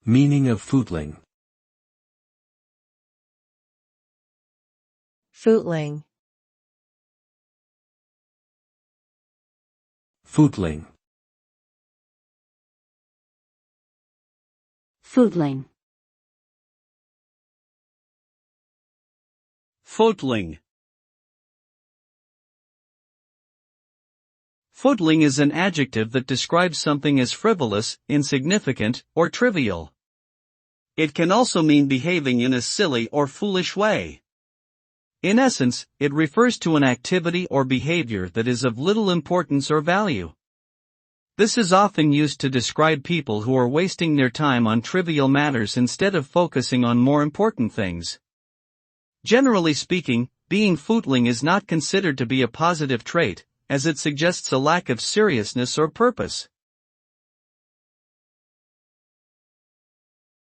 Meaning of footling. Footling. Footling. Footling. Footling. Footling is an adjective that describes something as frivolous, insignificant, or trivial. It can also mean behaving in a silly or foolish way. In essence, it refers to an activity or behavior that is of little importance or value. This is often used to describe people who are wasting their time on trivial matters instead of focusing on more important things. Generally speaking, being footling is not considered to be a positive trait, as it suggests a lack of seriousness or purpose.